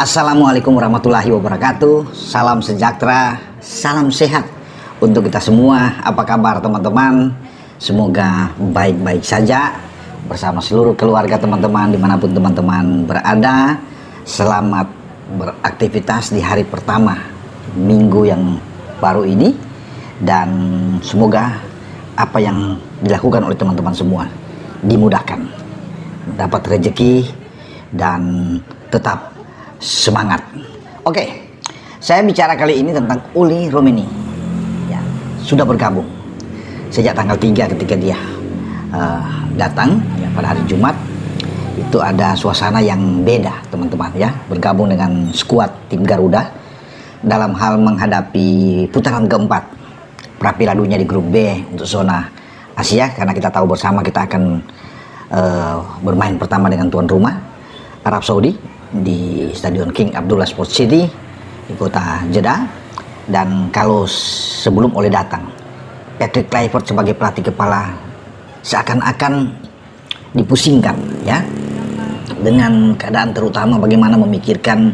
Assalamualaikum warahmatullahi wabarakatuh. Salam sejahtera, salam sehat untuk kita semua. Apa kabar teman-teman? Semoga baik-baik saja bersama seluruh keluarga teman-teman dimanapun teman-teman berada. Selamat beraktivitas di hari pertama minggu yang baru ini, dan semoga apa yang dilakukan oleh teman-teman semua dimudahkan, dapat rezeki dan tetap semangat. Oke, saya bicara kali ini tentang Uli Romeni. Ya, sudah bergabung sejak tanggal 3 ketika dia datang ya, pada hari Jumat. Itu ada suasana yang beda teman-teman ya, bergabung dengan skuad tim Garuda dalam hal menghadapi putaran keempat Piala Dunia di grup B untuk zona Asia, karena kita tahu bersama kita akan bermain pertama dengan tuan rumah Arab Saudi di Stadion King Abdullah Sports City di kota Jeddah. Dan kalau sebelum Ole datang, Patrick Kluivert sebagai pelatih kepala seakan-akan dipusingkan ya dengan keadaan, terutama bagaimana memikirkan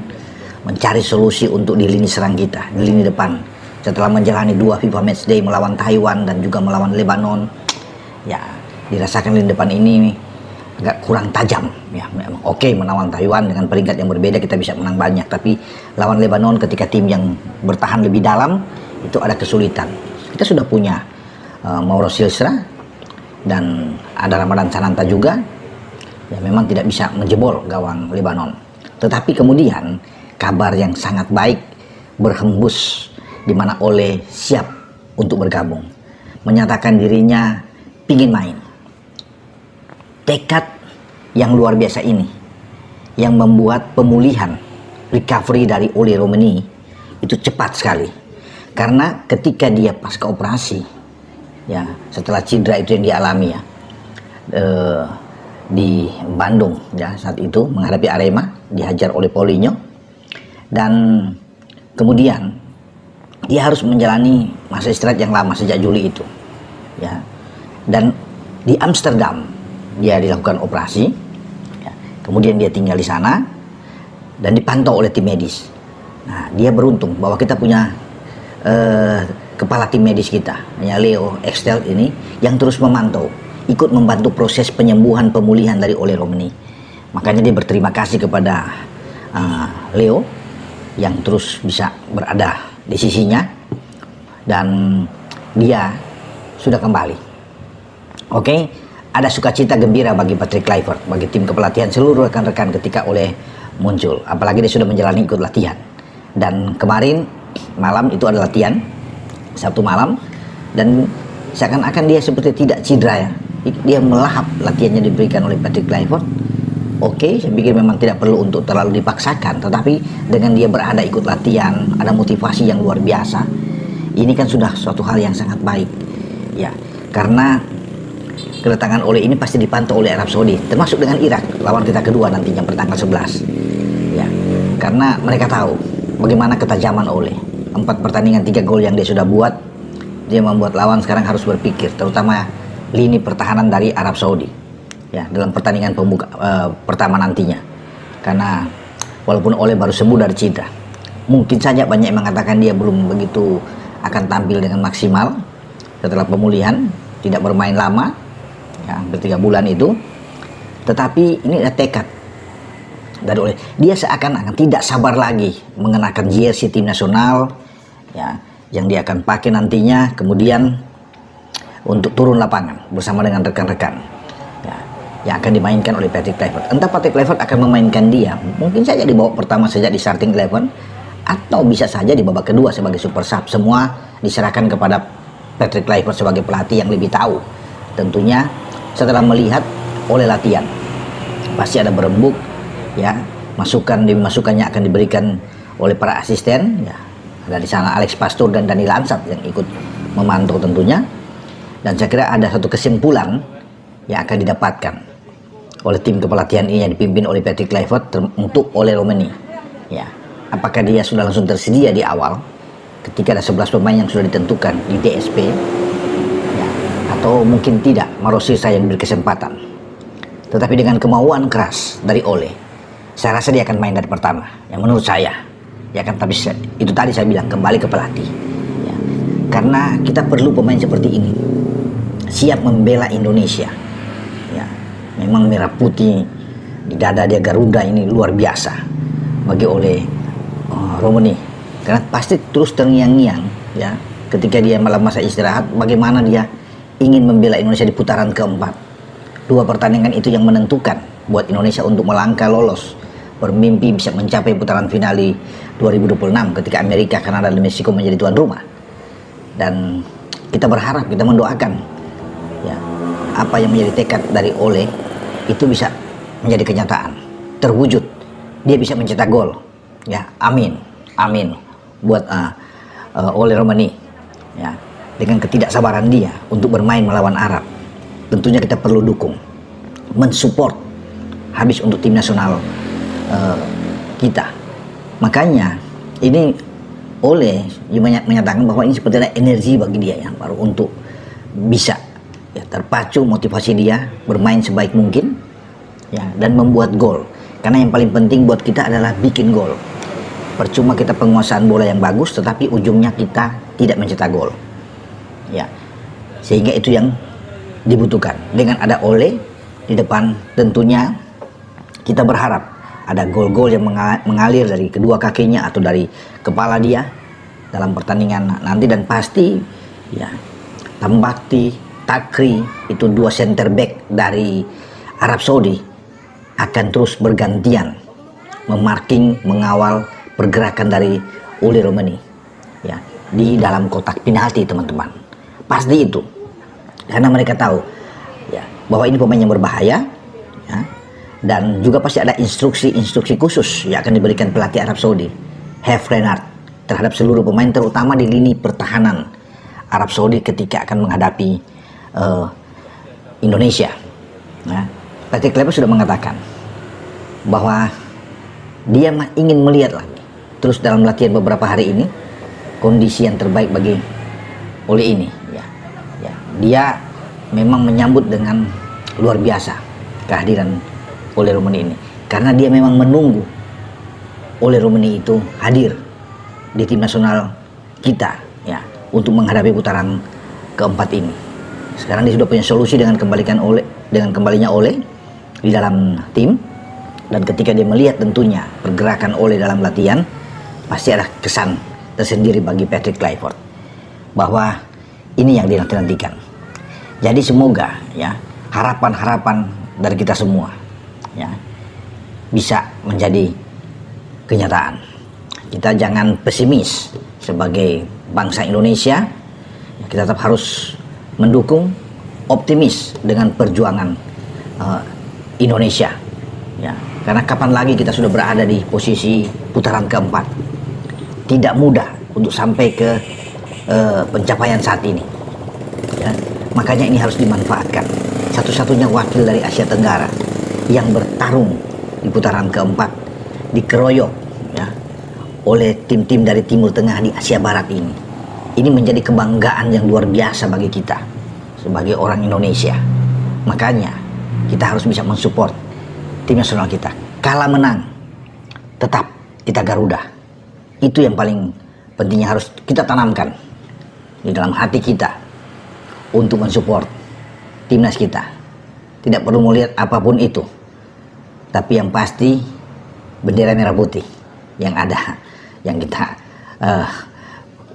mencari solusi untuk di lini serang kita, di lini depan, setelah menjalani 2 FIFA Matchday melawan Taiwan dan juga melawan Lebanon. Ya, dirasakan lini depan ini agak kurang tajam ya. Memang oke, menawan Taiwan dengan peringkat yang berbeda kita bisa menang banyak, tapi lawan Lebanon ketika tim yang bertahan lebih dalam itu ada kesulitan. Kita sudah punya Mauro Silstra dan ada Ramadan Sananta juga ya, memang tidak bisa menjebol gawang Lebanon. Tetapi kemudian kabar yang sangat baik berhembus di mana Ole siap untuk bergabung, menyatakan dirinya pingin main. Tekad yang luar biasa ini yang membuat pemulihan, recovery dari Uli Romeni itu cepat sekali. Karena ketika dia pasca operasi ya, setelah cedera itu yang dialami ya di Bandung ya, saat itu menghadapi Arema, dihajar oleh Paulinho, dan kemudian dia harus menjalani masa istirahat yang lama sejak Juli itu ya. Dan di Amsterdam dia dilakukan operasi ya. Kemudian dia tinggal di sana dan dipantau oleh tim medis. Nah, dia beruntung bahwa kita punya kepala tim medis kita, Leo Extel ini, yang terus memantau, ikut membantu proses penyembuhan pemulihan dari Uli Romeni. Makanya dia berterima kasih kepada Leo yang terus bisa berada di sisinya, dan dia sudah kembali. Oke, ada sukacita gembira bagi Patrick Kluivert, bagi tim kepelatihan, seluruh rekan-rekan ketika Ole muncul. Apalagi dia sudah menjalani ikut latihan. Dan kemarin malam itu ada latihan, Sabtu malam, dan seakan-akan dia seperti tidak cedera ya. Dia melahap latihannya diberikan oleh Patrick Kluivert. Oke, saya pikir memang tidak perlu untuk terlalu dipaksakan, tetapi dengan dia berada ikut latihan, ada motivasi yang luar biasa. Ini kan sudah suatu hal yang sangat baik ya, karena kedatangan Ole ini pasti dipantau oleh Arab Saudi, termasuk dengan Irak lawan kita kedua nantinya bertanggal 11 ya, karena mereka tahu bagaimana ketajaman Ole. 4 pertandingan 3 gol yang dia sudah buat, dia membuat lawan sekarang harus berpikir, terutama lini pertahanan dari Arab Saudi ya, dalam pertandingan pembuka pertama nantinya. Karena walaupun Ole baru sembuh dari cedera, mungkin saja banyak yang mengatakan dia belum begitu akan tampil dengan maksimal setelah pemulihan, tidak bermain lama ya, hampir 3 bulan itu. Tetapi ini ada tekad dari Ole. Dia seakan-akan tidak sabar lagi mengenakan jersey tim nasional ya, yang dia akan pakai nantinya kemudian untuk turun lapangan bersama dengan rekan-rekan ya, yang akan dimainkan oleh Patrick Kluivert. Entah Patrick Kluivert akan memainkan dia mungkin saja di babak pertama sejak di starting 11, atau bisa saja di babak kedua sebagai super sub. Semua diserahkan kepada Patrick Kluivert sebagai pelatih yang lebih tahu. Tentunya setelah melihat Ole latihan, pasti ada berembuk ya, masukan demi masukannya akan diberikan oleh para asisten ya. Ada di sana Alex Pastur dan Dani Lansat yang ikut memantau tentunya. Dan saya kira ada satu kesimpulan yang akan didapatkan oleh tim kepelatihan ini yang dipimpin oleh Patrick Kluivert untuk Uli Romeni ya. Apakah dia sudah langsung tersedia di awal ketika ada 11 pemain yang sudah ditentukan di DSP ya, atau mungkin tidak, Mauro Silstra yang diberi kesempatan. Tetapi dengan kemauan keras dari Ole, saya rasa dia akan main dari pertama. Yang menurut saya, ya kan, tapi itu tadi saya bilang kembali ke pelatih. Ya. Karena kita perlu pemain seperti ini, siap membela Indonesia. Ya, memang merah putih di dada dia Garuda ini luar biasa bagi oleh Romani. Karena pasti terus terngiang-ngiang, ya, ketika dia malam masa istirahat, bagaimana dia ingin membela Indonesia di putaran keempat. 2 pertandingan itu yang menentukan buat Indonesia untuk melangkah lolos, bermimpi bisa mencapai putaran finali 2026 ketika Amerika, Kanada, dan Meksiko menjadi tuan rumah. Dan kita berharap, kita mendoakan, ya, apa yang menjadi tekad dari Ole itu bisa menjadi kenyataan, terwujud. Dia bisa mencetak gol, ya, amin, amin, buat Ole Romani, ya, dengan ketidaksabaran dia untuk bermain melawan Arab. Tentunya kita perlu dukung, mensupport habis untuk tim nasional kita. Makanya ini Ole menyatakan bahwa ini seperti ada energi bagi dia yang baru untuk bisa, ya, terpacu motivasi dia bermain sebaik mungkin, ya, dan membuat gol. Karena yang paling penting buat kita adalah bikin gol. Percuma kita penguasaan bola yang bagus tetapi ujungnya kita tidak mencetak gol, ya, sehingga itu yang dibutuhkan. Dengan ada Ole di depan, tentunya kita berharap ada gol-gol yang mengalir dari kedua kakinya atau dari kepala dia dalam pertandingan nanti. Dan pasti, ya, Tambakti, Takri, itu 2 center back dari Arab Saudi akan terus bergantian memarking, mengawal pergerakan dari Ole Romani, ya, di dalam kotak penalti, teman-teman. Pasti itu, karena mereka tahu, ya, bahwa ini pemain yang berbahaya, ya, dan juga pasti ada instruksi khusus yang akan diberikan pelatih Arab Saudi, Herve Renard, terhadap seluruh pemain, terutama di lini pertahanan Arab Saudi ketika akan menghadapi Indonesia. Ya. Patrick Kluivert sudah mengatakan bahwa dia ingin melihat lagi terus dalam latihan beberapa hari ini kondisi yang terbaik bagi Ole ini. Ya. Ya. Dia memang menyambut dengan luar biasa kehadiran Ole Romani ini, karena dia memang menunggu Ole Romani itu hadir di tim nasional kita, ya, untuk menghadapi putaran keempat ini. Sekarang dia sudah punya solusi dengan kembalinya Ole di dalam tim, dan ketika dia melihat tentunya pergerakan Ole dalam latihan, pasti ada kesan tersendiri bagi Patrick Kluivert bahwa ini yang dinantikan. Jadi semoga, ya, harapan-harapan dari kita semua, ya, bisa menjadi kenyataan. Kita jangan pesimis sebagai bangsa Indonesia. Kita tetap harus mendukung, optimis dengan perjuangan Indonesia, ya, karena kapan lagi kita sudah berada di posisi putaran keempat. Tidak mudah untuk sampai ke pencapaian saat ini, ya. Makanya ini harus dimanfaatkan. Satu-satunya wakil dari Asia Tenggara yang bertarung di putaran keempat, dikeroyok, ya, oleh tim-tim dari Timur Tengah di Asia Barat ini. Ini menjadi kebanggaan yang luar biasa bagi kita sebagai orang Indonesia. Makanya kita harus bisa mensupport tim nasional kita. Kalah menang, tetap kita Garuda. Itu yang paling pentingnya harus kita tanamkan di dalam hati kita untuk mensupport timnas kita. Tidak perlu melihat apapun itu, tapi yang pasti bendera merah putih yang ada, yang kita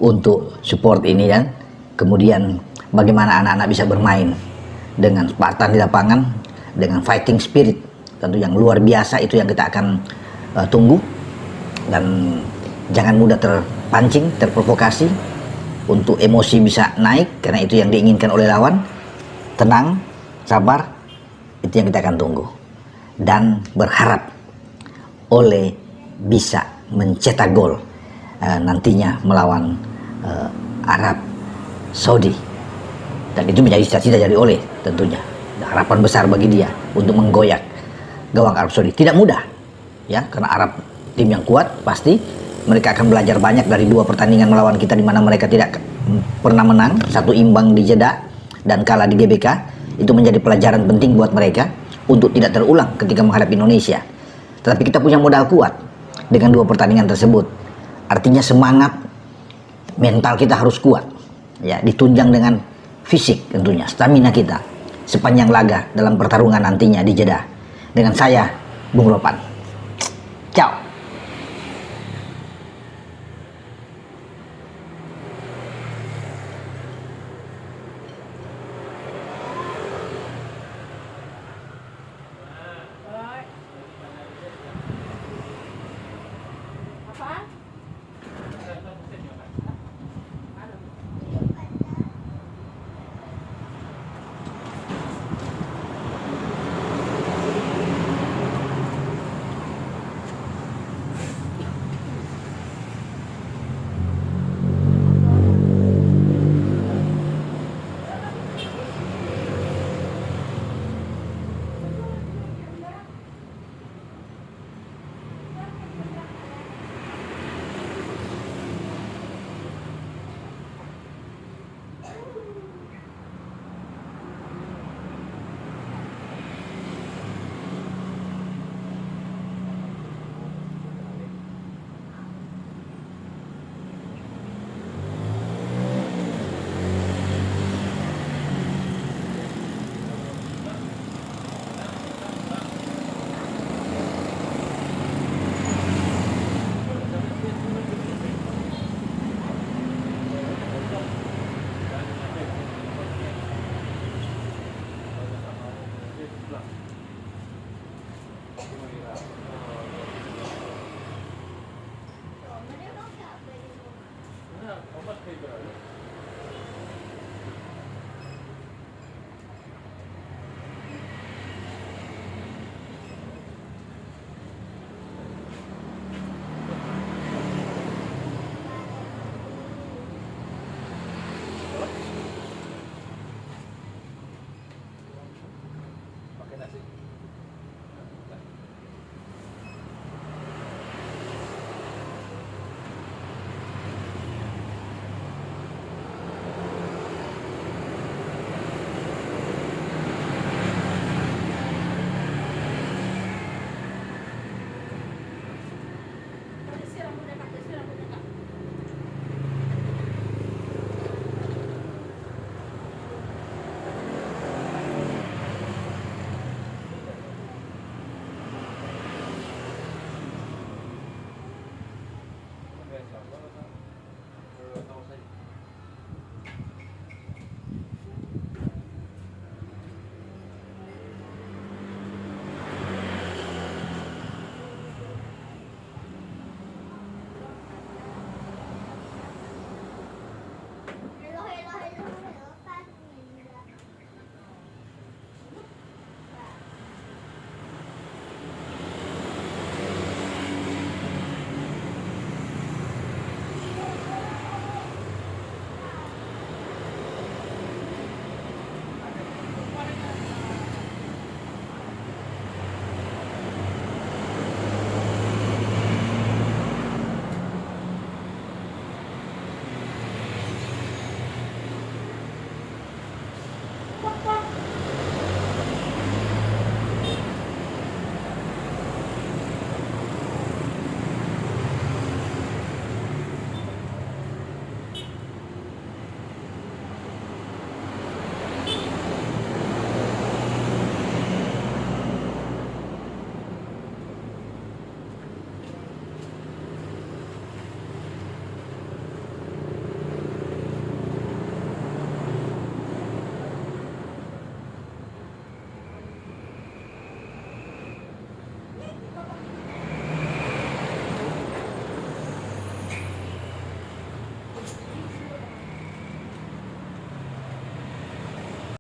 untuk support ini. Dan kemudian bagaimana anak-anak bisa bermain dengan Spartan di lapangan, dengan fighting spirit tentu yang luar biasa, itu yang kita akan tunggu. Dan jangan mudah terpancing, terprovokasi untuk emosi bisa naik, karena itu yang diinginkan oleh lawan. Tenang, sabar, itu yang kita akan tunggu, dan berharap Ole bisa mencetak gol nantinya melawan Arab Saudi. Dan itu menjadi cita-cita dari Ole tentunya, harapan besar bagi dia untuk menggoyak gawang Arab Saudi. Tidak mudah, ya, karena Arab tim yang kuat. Pasti mereka akan belajar banyak dari 2 pertandingan melawan kita, di mana mereka tidak pernah menang, 1 imbang di Jeddah dan kalah di GBK. Itu menjadi pelajaran penting buat mereka untuk tidak terulang ketika menghadapi Indonesia. Tetapi kita punya modal kuat dengan 2 pertandingan tersebut. Artinya semangat mental kita harus kuat, ya, ditunjang dengan fisik tentunya, stamina kita sepanjang laga dalam pertarungan nantinya di Jeddah. Dengan saya, Bung Ropan. Ciao.